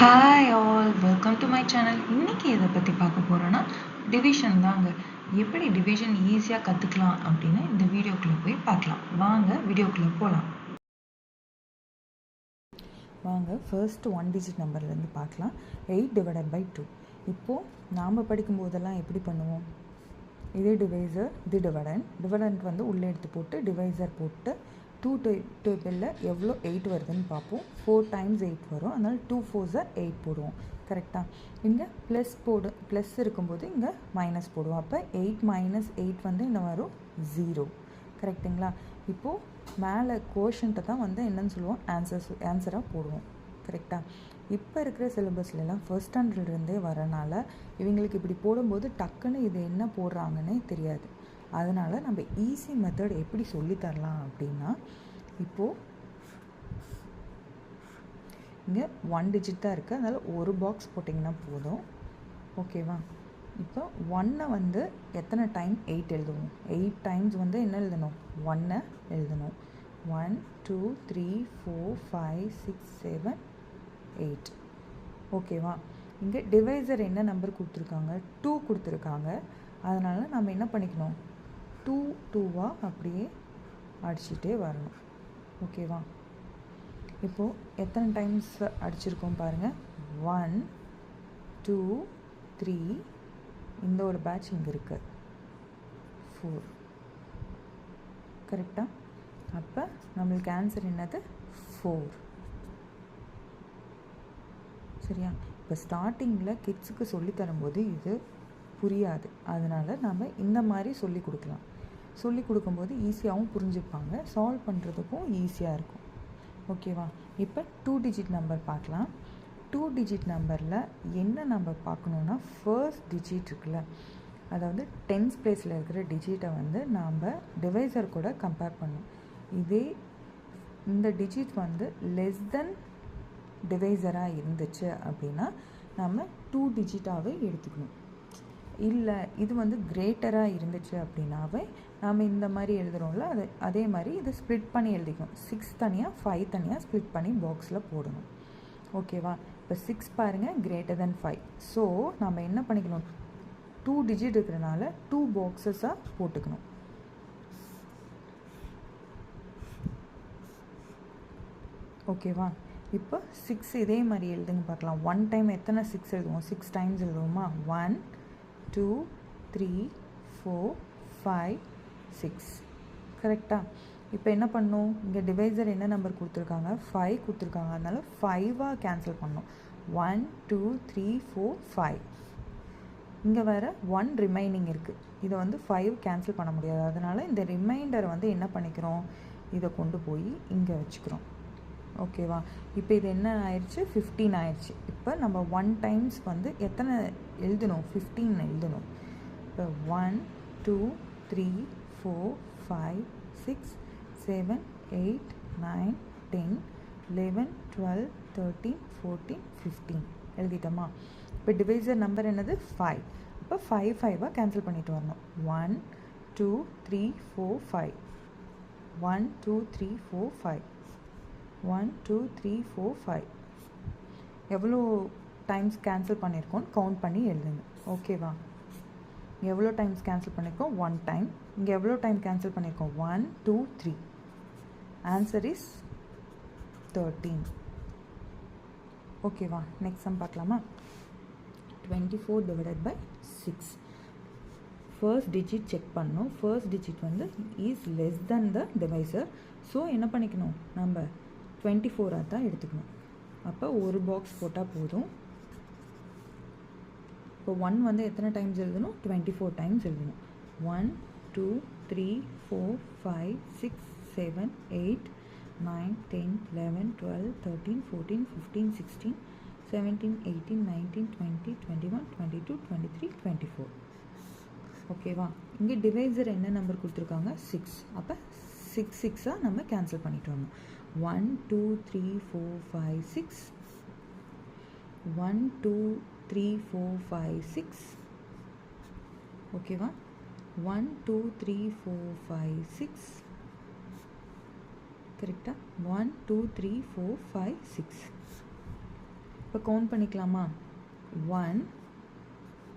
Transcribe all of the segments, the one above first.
Hi all, welcome to my channel. இன்னைக்கு எதை பற்றி பார்க்க போகிறோன்னா டிவிஷன் தாங்க. எப்படி டிவிஷன் ஈஸியாக கற்றுக்கலாம் அப்படின்னு இந்த வீடியோக்குள்ளே போய் பார்க்கலாம். வாங்க வீடியோக்குள்ளே போகலாம். வாங்க ஃபர்ஸ்ட் 1 டிஜிட் நம்பர்லேருந்து பார்க்கலாம். 8/2. இப்போது நாம் படிக்கும்போதெல்லாம் எப்படி பண்ணுவோம்? இது டிவைசர், இது டிவிடண்ட் வந்து உள்ளே எடுத்து போட்டு டிவைசர் போட்டு 2 டேபிளில் எவ்வளோ 8 வருதுன்னு பார்ப்போம். 4 times 8 வரும், அதனால் 2 4s 8 போடுவோம். கரெக்டாக இங்கே ப்ளஸ் இருக்கும்போது இங்கே மைனஸ் போடுவோம். அப்போ 8 - 8 வந்து என்ன வரும்? 0. கரெக்டுங்களா? இப்போது மேலே கோஷன்ட்டை தான் வந்து என்னன்னு சொல்லுவோம்? ஆன்சராக போடுவோம். கரெக்டாக? இப்போ இருக்கிற சிலபஸ்லாம் ஃபர்ஸ்ட் ஸ்டாண்டர்ட்லேருந்தே வரனால இவங்களுக்கு இப்படி போடும்போது டக்குன்னு இது என்ன போடுறாங்கன்னே தெரியாது. அதனால் நம்ம ஈஸி மெத்தட் எப்படி சொல்லித்தரலாம் அப்படின்னா, இப்போது இங்கே 1 டிஜிட் தான் இருக்குது, அதனால் ஒரு பாக்ஸ் போட்டிங்கன்னா போதும். ஓகேவா? இப்போ 1 வந்து எத்தனை டைம் 8 எழுதுவோம்? 8 times வந்து என்ன எழுதணும்? 1 எழுதணும். 1 2 3 4 5 6 7 8. ஓகேவா? இங்கே டிவைசர் என்ன நம்பர் கொடுத்துருக்காங்க? 2 கொடுத்துருக்காங்க. அதனால் நம்ம என்ன பண்ணிக்கணும்? 2 2வா அப்படியே அடிச்சுட்டே வரணும். ஓகேவா? இப்போது எத்தனை டைம்ஸ் அடிச்சிருக்கோம் பாருங்கள். 1 2 3, இந்த ஒரு பேட்ச் இங்கே இருக்குது 4. கரெக்டாக? அப்போ நம்மளுக்கு ஆன்சர் என்னது? 4. சரியா? இப்போ ஸ்டார்டிங்கில் கிட்ஸுக்கு சொல்லித்தரும்போது இது புரியாது, அதனால் நம்ம இந்த மாதிரி சொல்லி கொடுக்கலாம். சொல்லி கொடுக்கும்போது ஈஸியாகவும் புரிஞ்சுப்பாங்க, சால்வ் பண்ணுறதுக்கும் ஈஸியாக இருக்கும். ஓகேவா? இப்போ 2 டிஜிட் நம்பர் பார்க்கலாம். 2 டிஜிட் நம்பரில் என்ன நம்ம பார்க்கணுன்னா, ஃபர்ஸ்ட் டிஜிட் இருக்குல்ல, அதாவது டென்ஸ் பிளேஸில் இருக்கிற டிஜிட்டை வந்து நாம் டிவைசர் கூட கம்பேர் பண்ணணும். இதே இந்த டிஜிட் வந்து லெஸ் தென் டிவைசராக இருந்துச்சு அப்படின்னா நம்ம 2 டிஜிட்டாகவே எடுத்துக்கணும். இல்லை இது வந்து கிரேட்டராக இருந்துச்சு அப்படின்னாவே நாம் இந்த மாதிரி எழுதுகிறோம்ல, அதே மாதிரி இதை ஸ்ப்ளிட் பண்ணி எழுதிக்கணும். 6 தனியாக 5 தனியாக ஸ்ப்ளிட் பண்ணி பாக்ஸில் போடணும். ஓகேவா? இப்போ 6 பாருங்கள், கிரேட்டர் தென் 5. ஸோ நம்ம என்ன பண்ணிக்கணும்? 2 டிஜிட் இருக்கிறனால 2 பாக்ஸஸாக போட்டுக்கணும். ஓகேவா? இப்போ 6 இதே மாதிரி எழுதுங்க பார்க்கலாம். 1 டைம் எத்தனை 6 எழுதுவோம்? 6 times எழுதுவோமா? 1 2 3 4 5 6. கரெக்டாக? இப்போ என்ன பண்ணணும்? இங்கே டிவைசர் என்ன நம்பர் கொடுத்துருக்காங்க? 5 கொடுத்துருக்காங்க, அதனால் 5ஆக கேன்சல் பண்ணணும். 1 2 3 4 5. இங்கே வேறு 1 ரிமைனிங் இருக்குது, இதை வந்து 5 கேன்சல் பண்ண முடியாது. அதனால் இந்த ரிமைண்டர் வந்து என்ன பண்ணிக்கிறோம்? இதை கொண்டு போய் இங்கே வச்சுக்கிறோம். ஓகேவா? இப்போ இது என்ன ஆயிடுச்சு? 15 ஆயிடுச்சு. இப்போ நம்ம 1 times வந்து எத்தனை எழுதணும்? 15 எழுதணும். இப்போ 1 2 3 4 5 6 7 8 9 10 11 12 13 14 15 எழுதிட்டோமா? இப்போ டிவைசர் நம்பர் என்னது? 5. இப்போ 5 5ஆக கேன்சல் பண்ணிட்டு வரணும். 1 2 3 4 5 1 2 3 4 5 1 2 3 4 5. எவ்வளோ டைம்ஸ் கேன்சல் பண்ணியிருக்கோன்னு கவுண்ட் பண்ணி எழுதுங்க. ஓகேவா? எவ்வளோ டைம்ஸ் கேன்சல் பண்ணியிருக்கோம்? 1 டைம். இங்கே எவ்வளோ டைம் கேன்சல் பண்ணியிருக்கோம்? 1 2 3. Answer is 13. ஓகேவா? நெக்ஸ்ட் சம் பார்க்கலாமா? 24/6. ஃபர்ஸ்ட் டிஜிட் செக் பண்ணணும். ஃபர்ஸ்ட் டிஜிட் வந்து is less than the divisor. So என்ன பண்ணிக்கணும்? நம்ம 24ஆக தான் எடுத்துக்கணும். அப்போ ஒரு பாக்ஸ் போட்டால் போதும். இப்போ 1 வந்து எத்தனை டைம்ஸ் எழுதணும்? 24 times எழுதணும். 1 2 3 4 5 6 7 8 9 10 11 12 13 14 15 16 17 18 19 20 21 22 23 24. ஓகேவா? இங்கே டிவைசர் என்ன நம்பர் கொடுத்துருக்காங்க? 6. அப்போ 6 6ஆக நம்ம கேன்சல் பண்ணிட்டு வரணும். 1 2 3 4 5 6 1 2 3 4 5 6. ஓகேவா? 1 2 3 4 5 6. கரெக்டாக? 1 2 3 4 5 6. இப்போ கவுண்ட் பண்ணிக்கலாமா? 1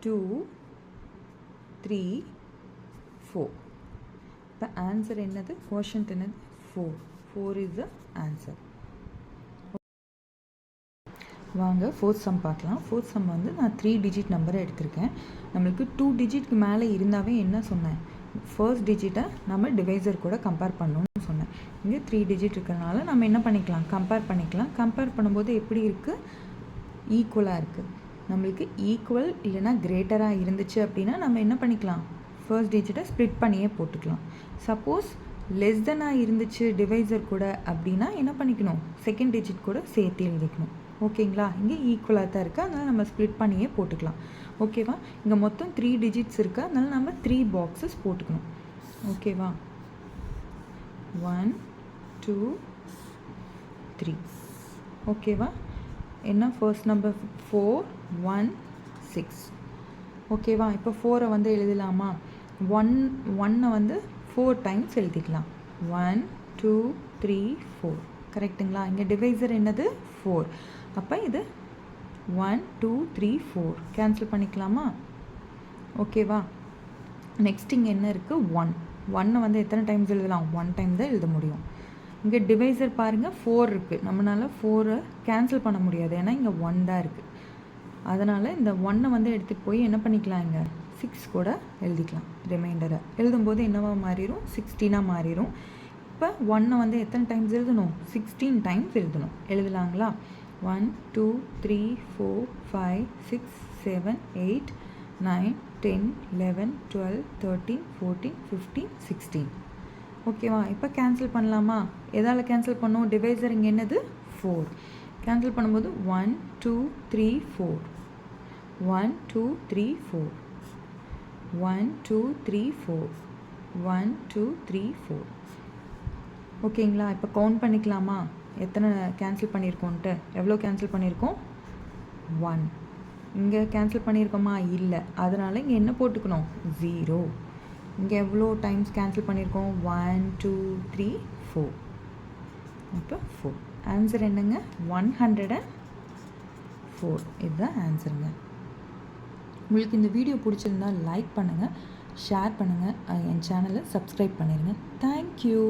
2 3 4. இப்போ ஆன்சர் என்னது? கோஷன்ட் என்னது? 4. 4 இஸ் த ஆன்சர். வாங்க ஃபோர்த் சம் பார்க்கலாம். ஃபோர்த் சம் வந்து நான் 3 டிஜிட் நம்பரை எடுத்திருக்கேன். நம்மளுக்கு 2 டிஜிட்க்கு மேலே இருந்தாவே என்ன சொன்னேன்? ஃபர்ஸ்ட் டிஜிட்டை நம்ம டிவைசர் கூட கம்பேர் பண்ணணும்னு சொன்னேன். இங்கே 3 டிஜிட் இருக்கிறனால நம்ம என்ன பண்ணிக்கலாம்? கம்பேர் பண்ணிக்கலாம். கம்பேர் பண்ணும்போது எப்படி இருக்குது? ஈக்குவலாக இருக்குது. நம்மளுக்கு ஈக்குவல் இல்லைனா கிரேட்டராக இருந்துச்சு அப்படின்னா நம்ம என்ன பண்ணிக்கலாம்? ஃபர்ஸ்ட் டிஜிட்டை ஸ்ப்ளிட் பண்ணியே போட்டுக்கலாம். சப்போஸ் லெஸ் தெனாக இருந்துச்சு டிவைசர் கூட அப்படின்னா என்ன பண்ணிக்கணும்? செகண்ட் டிஜிட் கூட சேர்த்து எழுதிக்கணும். ஓகேங்களா? இங்கே ஈக்குவலாக தான் இருக்குது, அதனால் நம்ம ஸ்ப்ளிட் பண்ணியே போட்டுக்கலாம். ஓகேவா? இங்கே மொத்தம் 3 டிஜிட்ஸ் இருக்குது, அதனால் நம்ம 3 பாக்ஸஸ் போட்டுக்கணும். ஓகேவா? 1 2 3. ஓகேவா? என்ன ஃபர்ஸ்ட் நம்பர்? 4 1 6. ஓகேவா? இப்போ 4 வந்து எழுதலாமா? 1 வந்து 4 டைம்ஸ் எழுதிக்கலாம். 1 2 3 4. கரெக்டுங்களா? இங்கே டிவைசர் என்னது? 4. அப்போ இது 1 2 3 4 கேன்சல் பண்ணிக்கலாமா? ஓகேவா? நெக்ஸ்ட் இங்கே என்ன இருக்குது? 1 வந்து எத்தனை டைம்ஸ் எழுதலாம்? 1 டைம் தான் எழுத முடியும். இங்கே டிவைசர் பாருங்கள் 4 இருக்குது. நம்மளால் 4 கேன்சல் பண்ண முடியாது, ஏன்னா இங்கே 1 தான் இருக்குது. அதனால் இந்த 1 வந்து எடுத்துகிட்டு போய் என்ன பண்ணிக்கலாம்? இங்கே 6 கூட எழுதிக்கலாம். ரிமைண்டரை எழுதும்போது என்னவாக மாறிடும்? 16ஆக மாறிடும். இப்போ 1 வந்து எத்தனை டைம்ஸ் எழுதணும்? 16 டைம்ஸ் எழுதணும். எழுதலாங்களா? 1 2 3 4 5 6 7 8 9 10 11 12 13 14 15 16. ஓகேவா? இப்போ கேன்சல் பண்ணலாமா? எதால் கேன்சல் பண்ணோம்? டிவைசர் இங்கே என்னது? 4. கேன்சல் பண்ணும்போது 1 2 3 4 1 2 3 4 1 2 3 4 1 2 3 4. ஓகேங்களா? இப்போ கவுண்ட் பண்ணிக்கலாமா? எத்தனை கேன்சல் பண்ணியிருக்கோன்ட்டு? எவ்வளோ கேன்சல் பண்ணியிருக்கோம்? 1. இங்கே கேன்சல் பண்ணியிருக்கோமா? இல்லை. அதனால் இங்கே என்ன போட்டுக்கணும்? 0. இங்கே எவ்வளோ டைம்ஸ் கேன்சல் பண்ணியிருக்கோம்? 1 2 3 4. இப்போ 4. ஆன்சர் என்னங்க? 104. இதுதான் ஆன்சருங்க. உங்களுக்கு இந்த வீடியோ பிடிச்சிருந்தால் லைக் பண்ணுங்கள், ஷேர் பண்ணுங்கள், என் சேனலை சப்ஸ்கிரைப் பண்ணிடுங்க. தேங்க்யூ.